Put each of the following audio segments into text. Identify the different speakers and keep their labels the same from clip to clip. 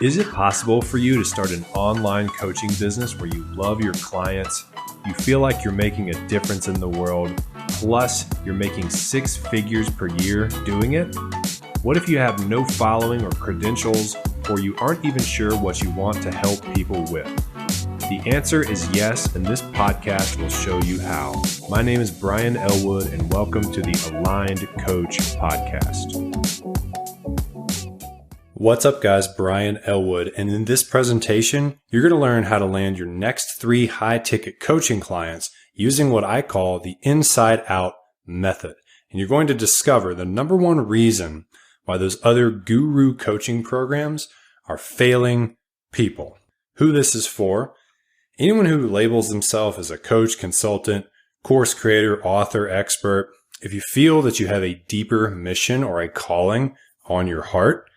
Speaker 1: Is it possible for you to start an online coaching business where you love your clients, you feel like you're making a difference in the world, plus you're making 6 figures per year doing it? What if you have no following or credentials, or you aren't even sure what you want to help people with? The answer is yes, and this podcast will show you how. My name is Brian Elwood, and welcome to the Aligned Coach Podcast. What's up, guys? Brian Elwood, and in this presentation, you're going to learn how to land your next 3 high-ticket coaching clients using what I call the inside-out method. And you're going to discover the number one reason why those other guru coaching programs are failing people. Who this is for: anyone who labels themselves as a coach, consultant, course creator, author, expert. If you feel that you have a deeper mission or a calling on your heart,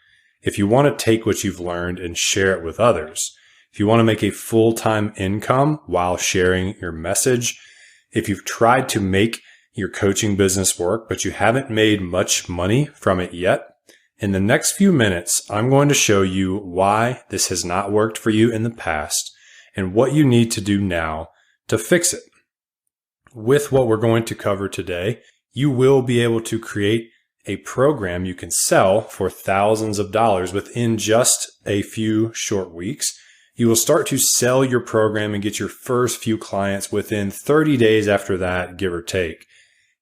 Speaker 1: if you want to take what you've learned and share it with others, if you want to make a full-time income while sharing your message, if you've tried to make your coaching business work, but you haven't made much money from it yet, in the next few minutes, I'm going to show you why this has not worked for you in the past and what you need to do now to fix it. With what we're going to cover today, you will be able to create a program you can sell for thousands of dollars within just a few short weeks. You will start to sell your program and get your first few clients within 30 days after that, give or take.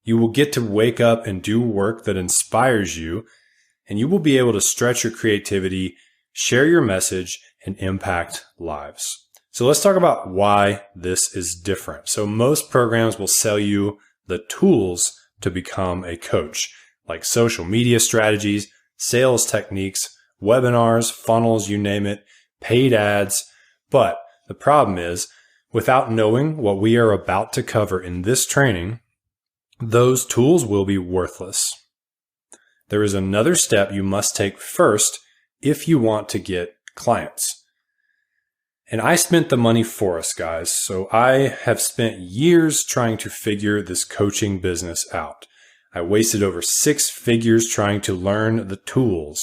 Speaker 1: You will get to wake up and do work that inspires you, and you will be able to stretch your creativity, share your message, and impact lives. So let's talk about why this is different. So most programs will sell you the tools to become a coach, like social media strategies, sales techniques, webinars, funnels, you name it, paid ads. But the problem is, without knowing what we are about to cover in this training, those tools will be worthless. There is another step you must take first if you want to get clients. And I spent the money for us, guys. So I have spent years trying to figure this coaching business out. I wasted over 6 figures trying to learn the tools.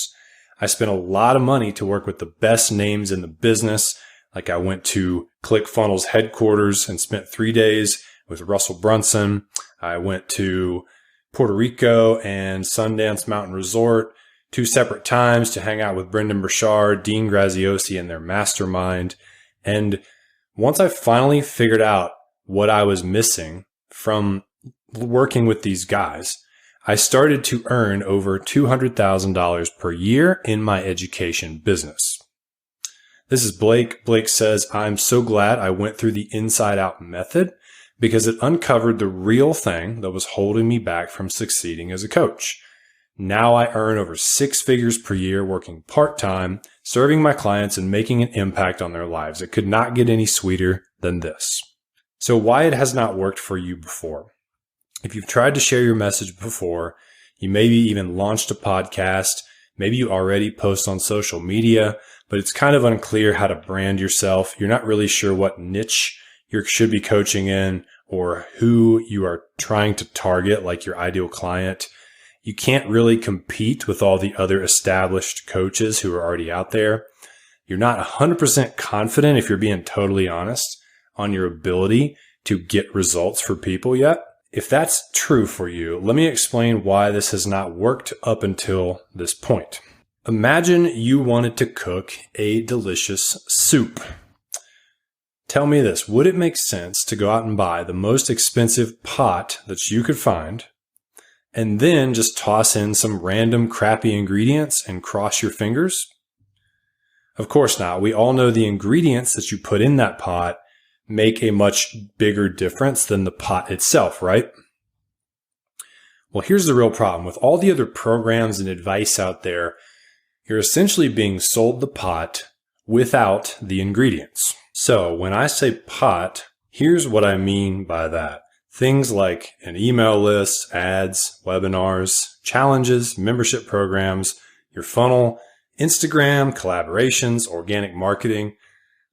Speaker 1: I spent a lot of money to work with the best names in the business. Like I went to ClickFunnels headquarters and spent 3 days with Russell Brunson. I went to Puerto Rico and Sundance Mountain Resort 2 separate times to hang out with Brendan Burchard, Dean Graziosi, and their mastermind. And once I finally figured out what I was missing from working with these guys, I started to earn over $200,000 per year in my education business. This is Blake. Blake says, "I'm so glad I went through the inside out method because it uncovered the real thing that was holding me back from succeeding as a coach. Now I earn over 6 figures per year working part-time, serving my clients and making an impact on their lives. It could not get any sweeter than this." So why it has not worked for you before? If you've tried to share your message before, you maybe even launched a podcast, maybe you already post on social media, but it's kind of unclear how to brand yourself. You're not really sure what niche you should be coaching in or who you are trying to target, like your ideal client. You can't really compete with all the other established coaches who are already out there. You're not 100% confident, if you're being totally honest, on your ability to get results for people yet. If that's true for you, let me explain why this has not worked up until this point. Imagine you wanted to cook a delicious soup. Tell me this, would it make sense to go out and buy the most expensive pot that you could find and then just toss in some random crappy ingredients and cross your fingers? Of course not. We all know the ingredients that you put in that pot make a much bigger difference than the pot itself, right? Well, here's the real problem. With all the other programs and advice out there, you're essentially being sold the pot without the ingredients. So when I say pot, here's what I mean by that. Things like an email list, ads, webinars, challenges, membership programs, your funnel, Instagram, collaborations, organic marketing,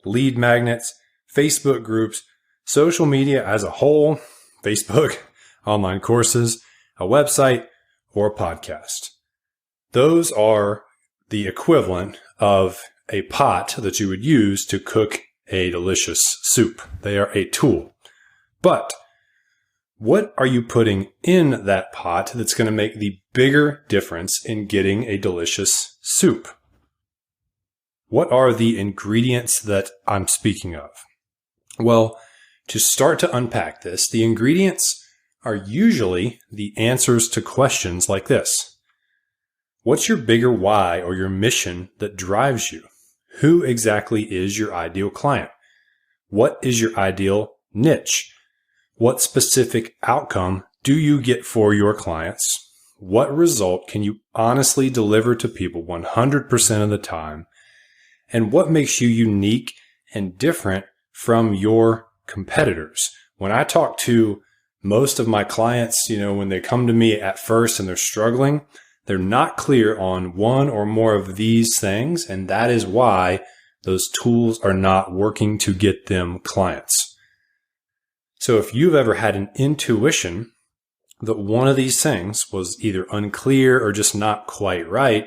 Speaker 1: lead magnets, Facebook groups, social media as a whole, Facebook, online courses, a website, or a podcast. Those are the equivalent of a pot that you would use to cook a delicious soup. They are a tool. But what are you putting in that pot that's going to make the bigger difference in getting a delicious soup? What are the ingredients that I'm speaking of? Well, to start to unpack this, the ingredients are usually the answers to questions like this. What's your bigger why or your mission that drives you? Who exactly is your ideal client? What is your ideal niche? What specific outcome do you get for your clients? What result can you honestly deliver to people 100% of the time? And what makes you unique and different from your competitors? When I talk to most of my clients, when they come to me at first and they're struggling, they're not clear on one or more of these things. And that is why those tools are not working to get them clients. So if you've ever had an intuition that one of these things was either unclear or just not quite right,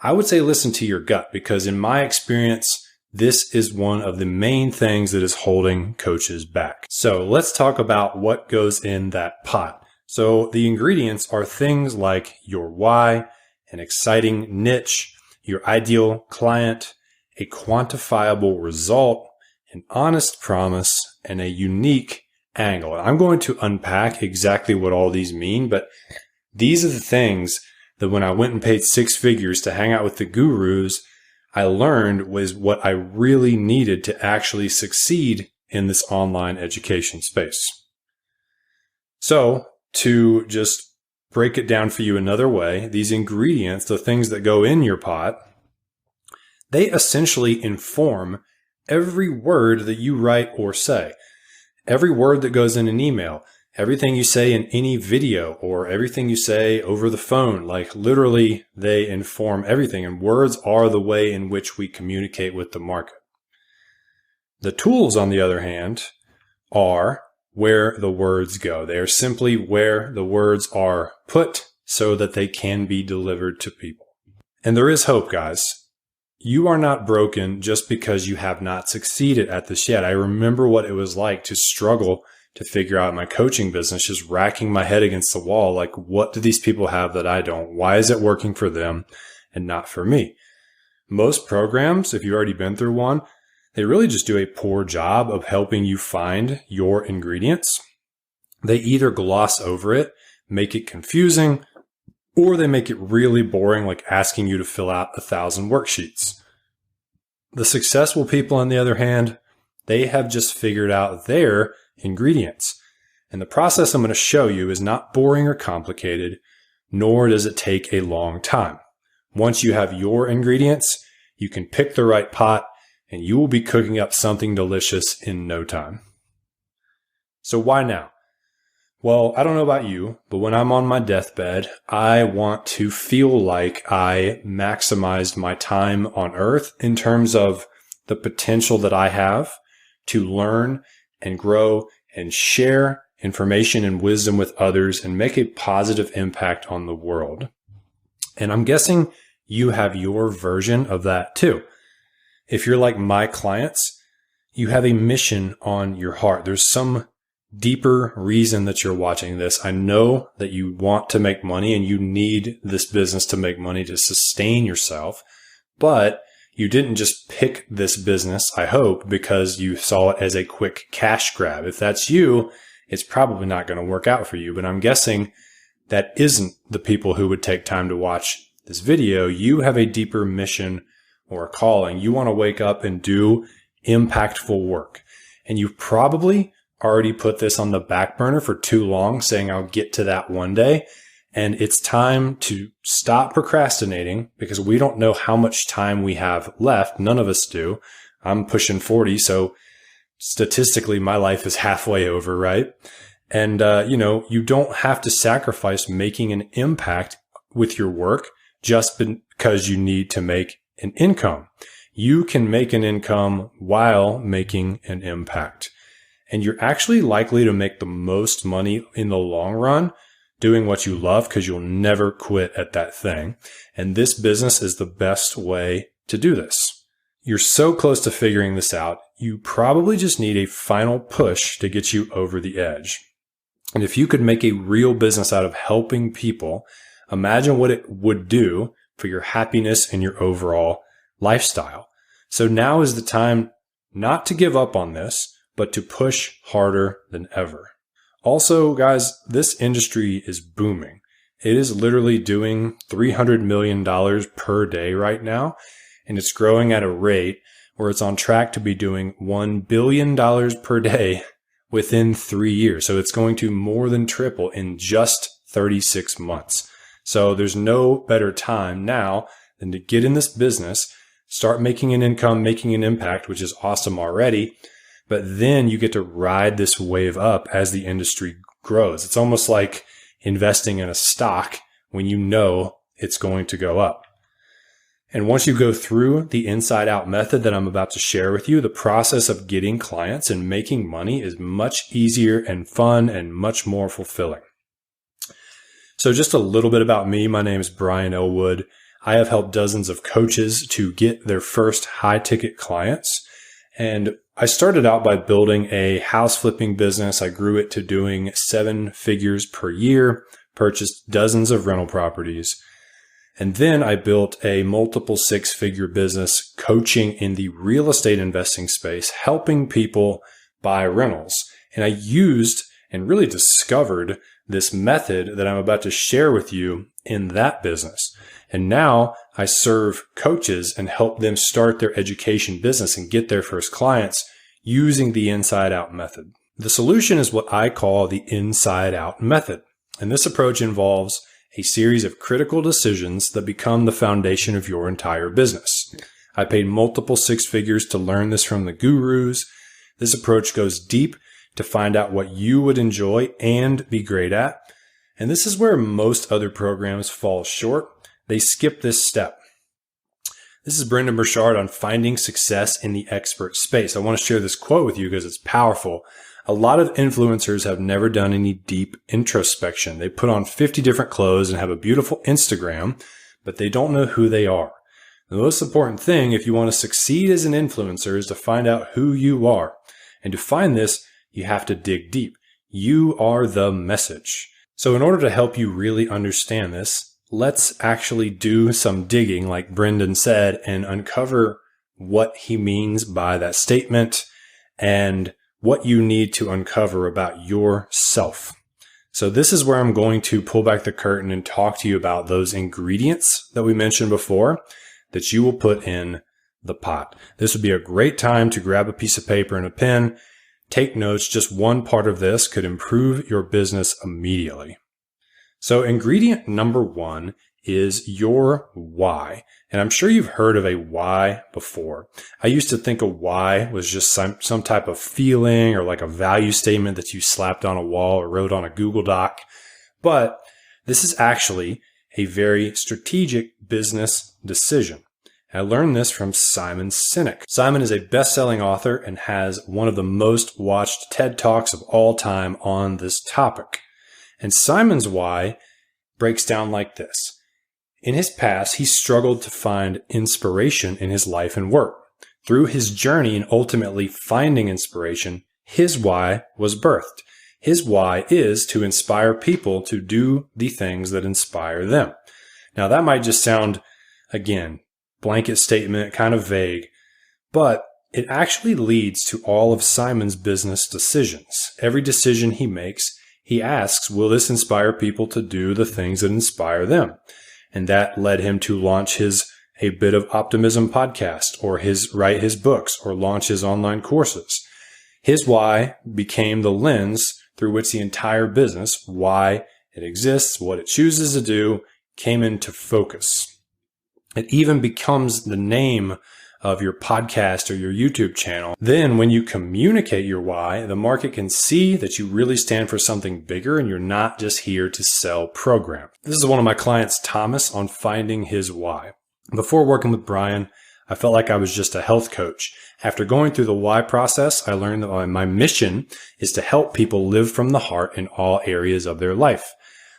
Speaker 1: I would say listen to your gut, because in my experience, this is one of the main things that is holding coaches back. So let's talk about what goes in that pot. So the ingredients are things like your why, an exciting niche, your ideal client, a quantifiable result, an honest promise, and a unique angle. I'm going to unpack exactly what all these mean, but these are the things that when I went and paid 6 figures to hang out with the gurus, I learned was what I really needed to actually succeed in this online education space. So to just break it down for you another way, these ingredients, the things that go in your pot, they essentially inform every word that you write or say, every word that goes in an email, everything you say in any video, or everything you say over the phone. Like literally, they inform everything. And words are the way in which we communicate with the market. The tools, on the other hand, are where the words go. They are simply where the words are put so that they can be delivered to people. And there is hope, guys. You are not broken just because you have not succeeded at this yet. I remember what it was like to struggle to figure out my coaching business, just racking my head against the wall. Like, what do these people have that I don't? Why is it working for them and not for me? Most programs, if you've already been through one, they really just do a poor job of helping you find your ingredients. They either gloss over it, make it confusing, or they make it really boring, like asking you to fill out 1,000 worksheets. The successful people, on the other hand, they have just figured out their ingredients. And the process I'm going to show you is not boring or complicated, nor does it take a long time. Once you have your ingredients, you can pick the right pot, and you will be cooking up something delicious in no time. So why now? Well, I don't know about you, but when I'm on my deathbed, I want to feel like I maximized my time on earth in terms of the potential that I have to learn and grow and share information and wisdom with others and make a positive impact on the world. And I'm guessing you have your version of that too. If you're like my clients, you have a mission on your heart. There's some deeper reason that you're watching this. I know that you want to make money and you need this business to make money to sustain yourself, but you didn't just pick this business, I hope, because you saw it as a quick cash grab. If that's you, it's probably not going to work out for you, but I'm guessing that isn't the people who would take time to watch this video. You have a deeper mission or a calling. You want to wake up and do impactful work. And you've probably already put this on the back burner for too long, saying I'll get to that one day. And it's time to stop procrastinating, because we don't know how much time we have left. None of us do. I'm pushing 40, so statistically my life is halfway over, right? And, you don't have to sacrifice making an impact with your work just because you need to make an income. You can make an income while making an impact. And you're actually likely to make the most money in the long run doing what you love, because you'll never quit at that thing. And this business is the best way to do this. You're so close to figuring this out, you probably just need a final push to get you over the edge. And if you could make a real business out of helping people, imagine what it would do for your happiness and your overall lifestyle. So now is the time not to give up on this, but to push harder than ever. Also, guys, this industry is booming. It is literally doing $300 million per day right now, and it's growing at a rate where it's on track to be doing $1 billion per day within 3 years. So it's going to more than triple in just 36 months. So there's no better time now than to get in this business, start making an income, making an impact, which is awesome already. But then you get to ride this wave up as the industry grows. It's almost like investing in a stock when you know it's going to go up. And once you go through the inside out method that I'm about to share with you, the process of getting clients and making money is much easier and fun and much more fulfilling. So just a little bit about me. My name is Brian Elwood. I have helped dozens of coaches to get their first high ticket clients. And I started out by building a house flipping business. I grew it to doing 7 figures per year, purchased dozens of rental properties. And then I built a multiple 6-figure business coaching in the real estate investing space, helping people buy rentals. And I used and really discovered this method that I'm about to share with you in that business. And now I serve coaches and help them start their education business and get their first clients using the inside out method. The solution is what I call the inside out method. And this approach involves a series of critical decisions that become the foundation of your entire business. I paid multiple 6 figures to learn this from the gurus. This approach goes deep to find out what you would enjoy and be great at. And this is where most other programs fall short. They skip this step. This is Brendon Burchard on finding success in the expert space. I want to share this quote with you because it's powerful. A lot of influencers have never done any deep introspection. They put on 50 different clothes and have a beautiful Instagram, but they don't know who they are. The most important thing if you want to succeed as an influencer is to find out who you are. And to find this, you have to dig deep. You are the message. So in order to help you really understand this, let's actually do some digging, like Brendon said, and uncover what he means by that statement and what you need to uncover about yourself. So this is where I'm going to pull back the curtain and talk to you about those ingredients that we mentioned before that you will put in the pot. This would be a great time to grab a piece of paper and a pen, take notes. Just one part of this could improve your business immediately. So ingredient number 1 is your why. And I'm sure you've heard of a why before. I used to think a why was just some type of feeling or like a value statement that you slapped on a wall or wrote on a Google Doc. But this is actually a very strategic business decision. I learned this from Simon Sinek. Simon is a best-selling author and has one of the most watched TED Talks of all time on this topic. And Simon's why breaks down like this. In his past, he struggled to find inspiration in his life and work. Through his journey and ultimately finding inspiration, his why was birthed. His why is to inspire people to do the things that inspire them. Now, that might just sound, again, blanket statement, kind of vague, but it actually leads to all of Simon's business decisions. Every decision he makes, he asks, will this inspire people to do the things that inspire them? And that led him to launch his A Bit of Optimism podcast, or write his books, or launch his online courses. His why became the lens through which the entire business, why it exists, what it chooses to do, came into focus. It even becomes the name of your podcast or your YouTube channel. Then when you communicate your why, the market can see that you really stand for something bigger and you're not just here to sell programs. This is one of my clients, Thomas, on finding his why. Before working with Brian, I felt like I was just a health coach. After going through the why process, I learned that my mission is to help people live from the heart in all areas of their life.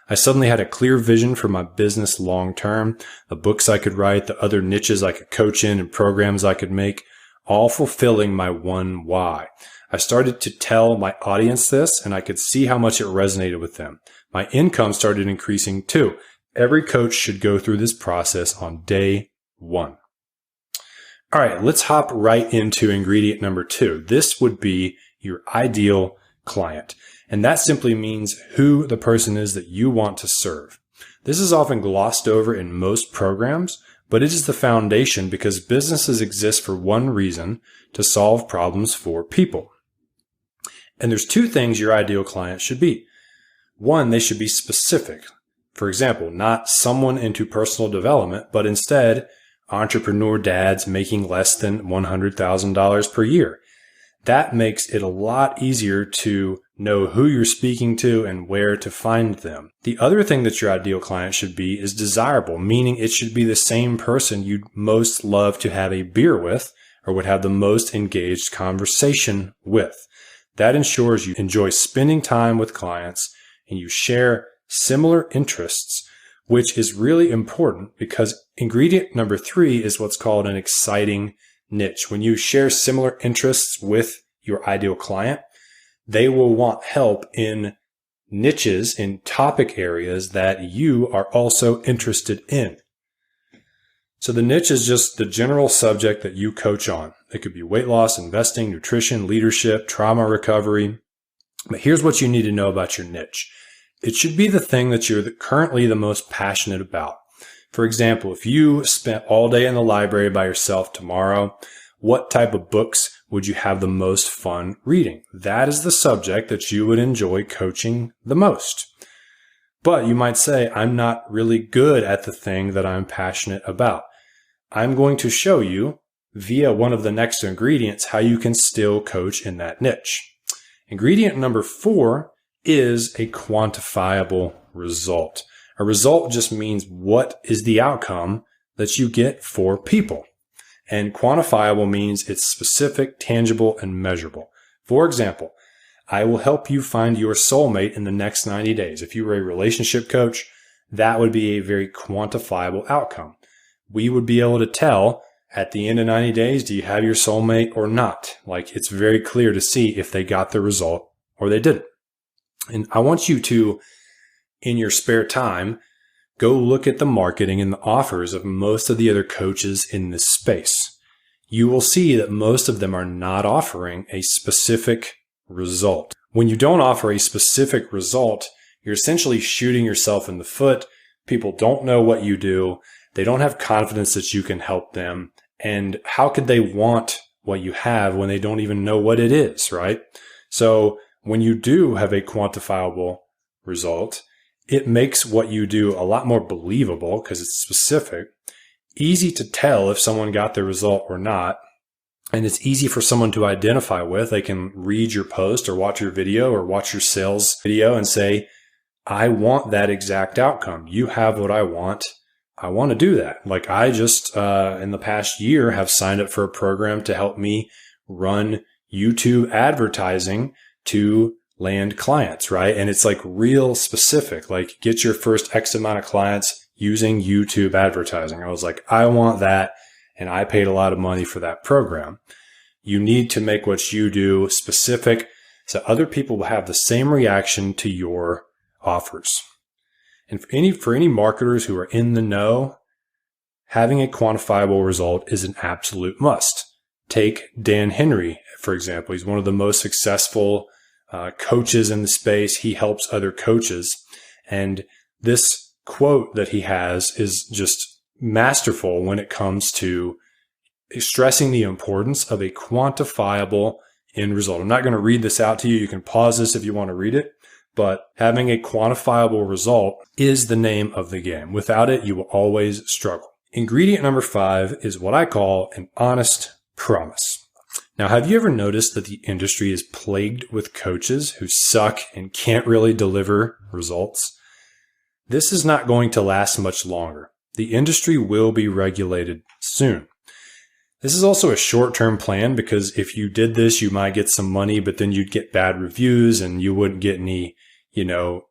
Speaker 1: I suddenly had a clear vision for my business long term, the books I could write, the other niches I could coach in, and programs I could make, all fulfilling my one why. I started to tell my audience this, and I could see how much it resonated with them. My income started increasing too. Every coach should go through this process on day one. All right, let's hop right into ingredient number 2. This would be your ideal client. And that simply means who the person is that you want to serve. This is often glossed over in most programs, but it is the foundation because businesses exist for one reason: to solve problems for people. And there's 2 things your ideal client should be. 1, they should be specific. For example, not someone into personal development, but instead entrepreneur dads making less than $100,000 per year. That makes it a lot easier to know who you're speaking to and where to find them. The other thing that your ideal client should be is desirable, meaning it should be the same person you'd most love to have a beer with or would have the most engaged conversation with. That ensures you enjoy spending time with clients and you share similar interests, which is really important because ingredient number 3 is what's called an exciting niche. When you share similar interests with your ideal client, they will want help in niches, in topic areas that you are also interested in. So the niche is just the general subject that you coach on. It could be weight loss, investing, nutrition, leadership, trauma recovery. But here's what you need to know about your niche. It should be the thing that you're currently the most passionate about. For example, if you spent all day in the library by yourself tomorrow, what type of books would you have the most fun reading? That is the subject that you would enjoy coaching the most. But you might say, I'm not really good at the thing that I'm passionate about. I'm going to show you via one of the next ingredients how you can still coach in that niche. Ingredient number 4 is a quantifiable result. A result just means what is the outcome that you get for people. And quantifiable means it's specific, tangible, and measurable. For example, I will help you find your soulmate in the next 90 days. If you were a relationship coach, that would be a very quantifiable outcome. We would be able to tell at the end of 90 days, do you have your soulmate or not? Like, it's very clear to see if they got the result or they didn't. And I want you to, in your spare time, go look at the marketing and the offers of most of the other coaches in this space. You will see that most of them are not offering a specific result. When you don't offer a specific result, you're essentially shooting yourself in the foot. People don't know what you do. They don't have confidence that you can help them. And how could they want what you have when they don't even know what it is, right? So when you do have a quantifiable result, it makes what you do a lot more believable because it's specific, easy to tell if someone got the result or not, and it's easy for someone to identify with. They can read your post or watch your video or watch your sales video and say, I want that exact outcome. You have what I want. I want to do that. Like I just, in the past year, have signed up for a program to help me run YouTube advertising to land clients, right? And it's like real specific, like get your first X amount of clients using YouTube advertising. I was like, I want that. And I paid a lot of money for that program. You need to make what you do specific so other people will have the same reaction to your offers. And for any marketers who are in the know, having a quantifiable result is an absolute must. Take Dan Henry, for example. He's one of the most successful coaches in the space. He helps other coaches. And this quote that he has is just masterful when it comes to stressing the importance of a quantifiable end result. I'm not going to read this out to you. You can pause this if you want to read it. But having a quantifiable result is the name of the game. Without it, you will always struggle. Ingredient number 5 is what I call an honest promise. Now, have you ever noticed that the industry is plagued with coaches who suck and can't really deliver results? This is not going to last much longer. The industry will be regulated soon. This is also a short-term plan because if you did this, you might get some money, but then you'd get bad reviews and you wouldn't get any,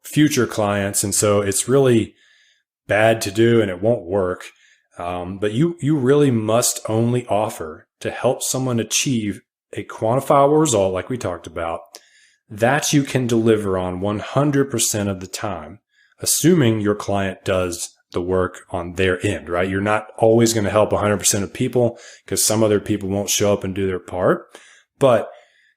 Speaker 1: future clients. And so it's really bad to do and it won't work. But you really must only offer to help someone achieve a quantifiable result, like we talked about, that you can deliver on 100% of the time, assuming your client does the work on their end, right? You're not always going to help 100% of people because some other people won't show up and do their part. But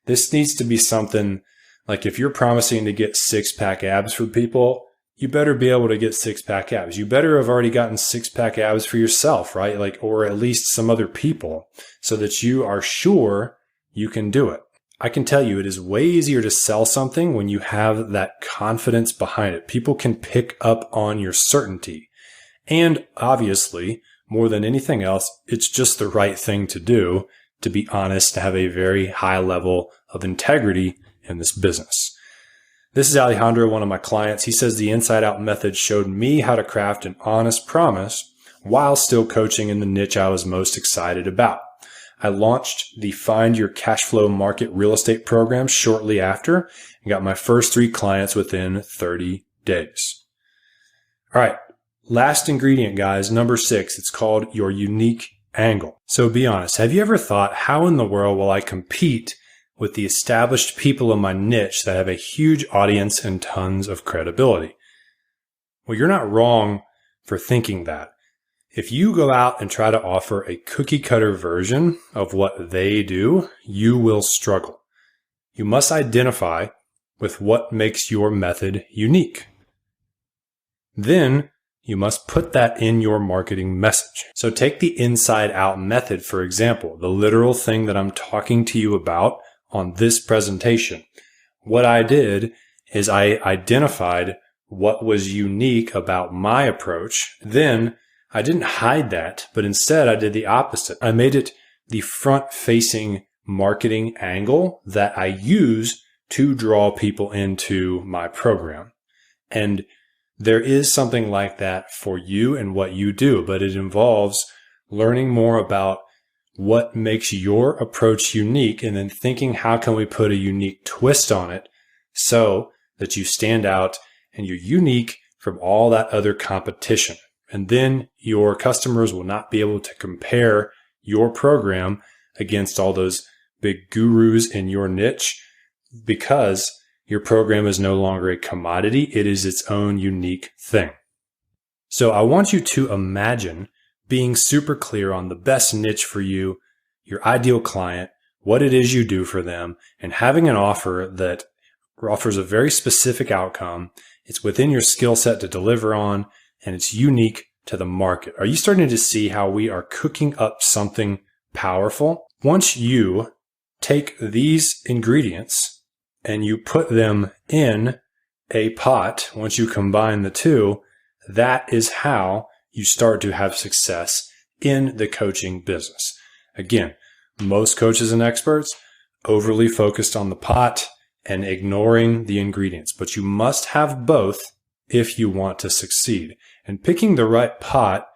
Speaker 1: this needs to be something like if you're promising to get 6-pack abs for people, you better be able to get 6-pack abs. You better have already gotten 6-pack abs for yourself, right? Or at least some other people so that you are sure you can do it. I can tell you it is way easier to sell something when you have that confidence behind it. People can pick up on your certainty. And obviously, more than anything else, it's just the right thing to do, to be honest, to have a very high level of integrity in this business. This is Alejandro, one of my clients. He says the Inside Out method showed me how to craft an honest promise while still coaching in the niche I was most excited about. I launched the Find Your Cashflow Market Real Estate program shortly after and got my first 3 clients within 30 days. All right. Last ingredient, guys, number 6, it's called your unique angle. So be honest. Have you ever thought, how in the world will I compete with the established people in my niche that have a huge audience and tons of credibility? Well, you're not wrong for thinking that. If you go out and try to offer a cookie cutter version of what they do, you will struggle. You must identify with what makes your method unique. Then you must put that in your marketing message. So take the Inside Out method, for example, the literal thing that I'm talking to you about on this presentation. What I did is I identified what was unique about my approach. Then I didn't hide that, but instead I did the opposite. I made it the front-facing marketing angle that I use to draw people into my program. And there is something like that for you and what you do, but it involves learning more about what makes your approach unique and then thinking, how can we put a unique twist on it so that you stand out and you're unique from all that other competition. And then your customers will not be able to compare your program against all those big gurus in your niche because your program is no longer a commodity. It is its own unique thing. So I want you to imagine being super clear on the best niche for you, your ideal client, what it is you do for them, and having an offer that offers a very specific outcome. It's within your skill set to deliver on, and it's unique to the market. Are you starting to see how we are cooking up something powerful? Once you take these ingredients and you put them in a pot, once you combine the two, that is how you start to have success in the coaching business. Again, most coaches and experts overly focused on the pot and ignoring the ingredients, but you must have both if you want to succeed. And picking the right pot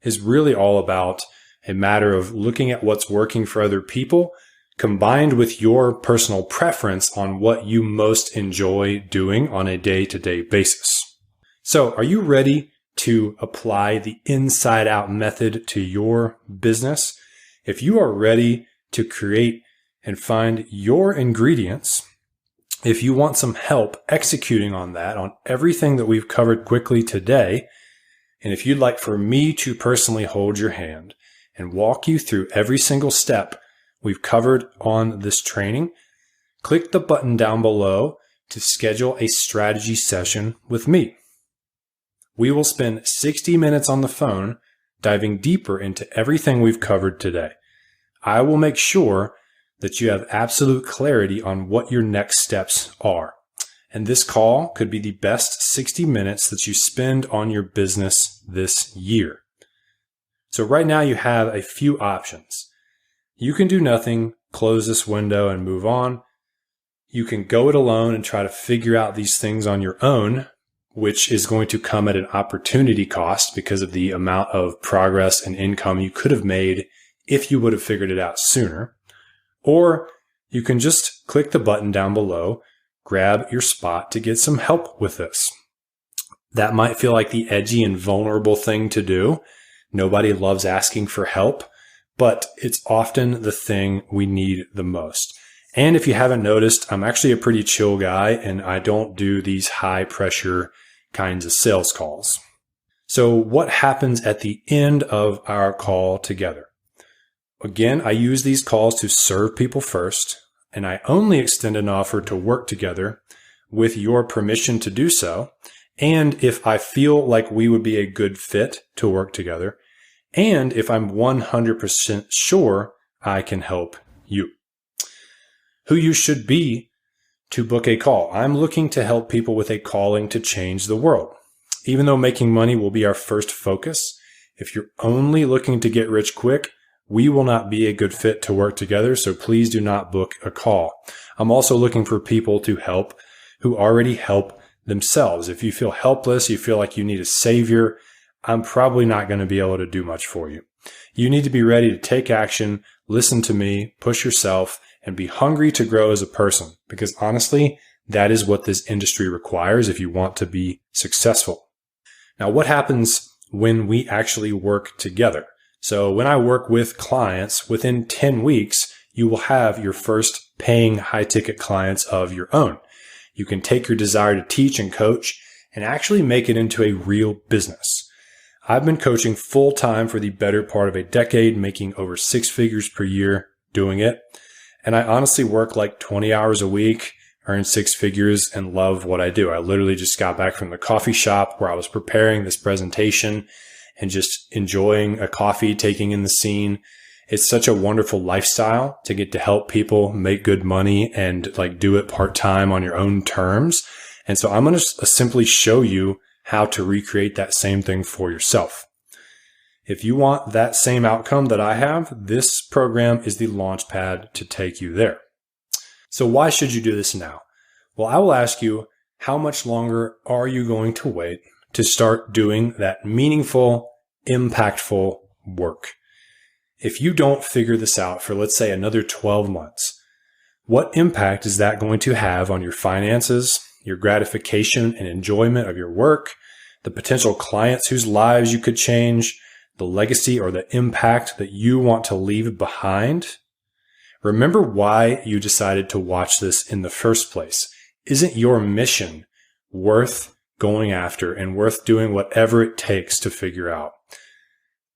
Speaker 1: is really all about a matter of looking at what's working for other people combined with your personal preference on what you most enjoy doing on a day-to-day basis. So are you ready to apply the Inside Out method to your business? If you are ready to create and find your ingredients, if you want some help executing on that, on everything that we've covered quickly today, and if you'd like for me to personally hold your hand and walk you through every single step we've covered on this training, click the button down below to schedule a strategy session with me. We will spend 60 minutes on the phone diving deeper into everything we've covered today. I will make sure that you have absolute clarity on what your next steps are. And this call could be the best 60 minutes that you spend on your business this year. So right now you have a few options. You can do nothing, close this window and move on. You can go it alone and try to figure out these things on your own, which is going to come at an opportunity cost because of the amount of progress and income you could have made if you would have figured it out sooner. Or you can just click the button down below, grab your spot to get some help with this. That might feel like the edgy and vulnerable thing to do. Nobody loves asking for help, but it's often the thing we need the most. And if you haven't noticed, I'm actually a pretty chill guy and I don't do these high pressure kinds of sales calls. So what happens at the end of our call together? Again, I use these calls to serve people first, and I only extend an offer to work together with your permission to do so. And if I feel like we would be a good fit to work together, and if I'm 100% sure I can help you. Who you should be to book a call. I'm looking to help people with a calling to change the world. Even though making money will be our first focus, if you're only looking to get rich quick, we will not be a good fit to work together, so please do not book a call. I'm also looking for people to help who already help themselves. If you feel helpless, you feel like you need a savior, I'm probably not going to be able to do much for you. You need to be ready to take action, listen to me, push yourself, and be hungry to grow as a person. Because honestly, that is what this industry requires if you want to be successful. Now, what happens when we actually work together? So when I work with clients, within 10 weeks, you will have your first paying high-ticket clients of your own. You can take your desire to teach and coach and actually make it into a real business. I've been coaching full-time for the better part of a decade, making over 6 figures per year doing it. And I honestly work like 20 hours a week, earn 6 figures, and love what I do. I literally just got back from the coffee shop where I was preparing this presentation and just enjoying a coffee, taking in the scene. It's such a wonderful lifestyle to get to help people make good money and like do it part-time on your own terms. And so I'm going to simply show you how to recreate that same thing for yourself. If you want that same outcome that I have, this program is the launch pad to take you there. So why should you do this now? Well, I will ask you, how much longer are you going to wait to start doing that meaningful, impactful work? If you don't figure this out for, let's say, another 12 months, what impact is that going to have on your finances, your gratification and enjoyment of your work, the potential clients whose lives you could change, the legacy or the impact that you want to leave behind? Remember why you decided to watch this in the first place. Isn't your mission worth going after and worth doing whatever it takes to figure out?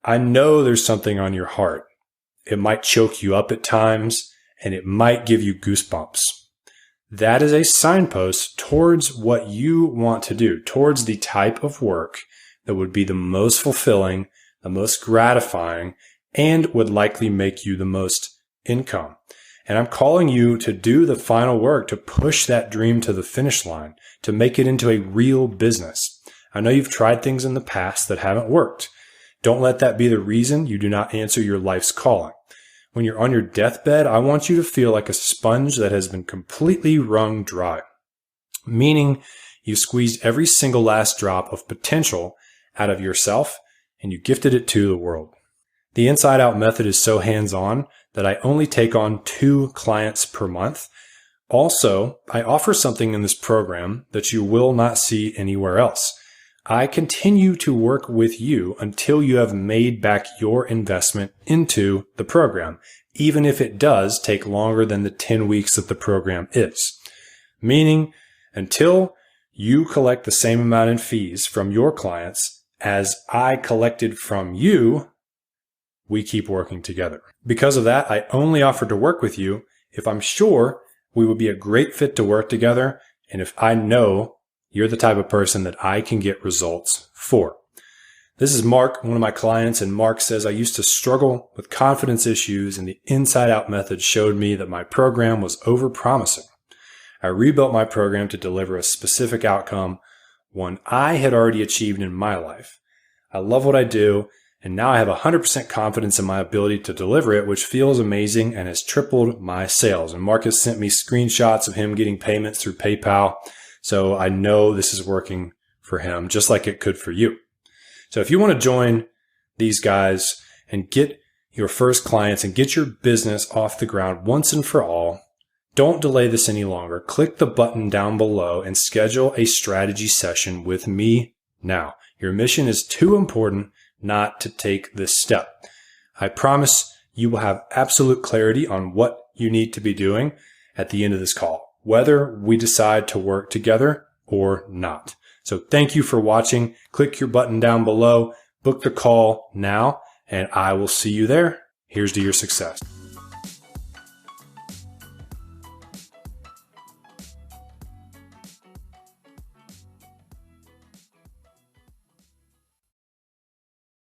Speaker 1: I know there's something on your heart. It might choke you up at times, and it might give you goosebumps. That is a signpost towards what you want to do, towards the type of work that would be the most fulfilling, the most gratifying, and would likely make you the most income. And I'm calling you to do the final work, to push that dream to the finish line, to make it into a real business. I know you've tried things in the past that haven't worked. Don't let that be the reason you do not answer your life's calling. When you're on your deathbed, I want you to feel like a sponge that has been completely wrung dry, meaning you squeezed every single last drop of potential out of yourself and you gifted it to the world. The Inside Out method is so hands-on that I only take on 2 clients per month. Also, I offer something in this program that you will not see anywhere else. I continue to work with you until you have made back your investment into the program, even if it does take longer than the 10 weeks that the program is. Meaning, until you collect the same amount in fees from your clients as I collected from you, we keep working together. Because of that, I only offer to work with you if I'm sure we would be a great fit to work together, and if I know you're the type of person that I can get results for. This is Mark, one of my clients, and Mark says, I used to struggle with confidence issues, and the Inside Out method showed me that my program was overpromising. I rebuilt my program to deliver a specific outcome, one I had already achieved in my life. I love what I do, and now I have 100% confidence in my ability to deliver it, which feels amazing and has tripled my sales. And Mark has sent me screenshots of him getting payments through PayPal. So I know this is working for him, just like it could for you. So if you want to join these guys and get your first clients and get your business off the ground once and for all, Don't delay this any longer. Click the button down below and schedule a strategy session with me now. Your mission is too important not to take this step. I promise you will have absolute clarity on what you need to be doing at the end of this call, whether we decide to work together or not. So thank you for watching. Click your button down below, book the call now, and I will see you there. Here's to your success.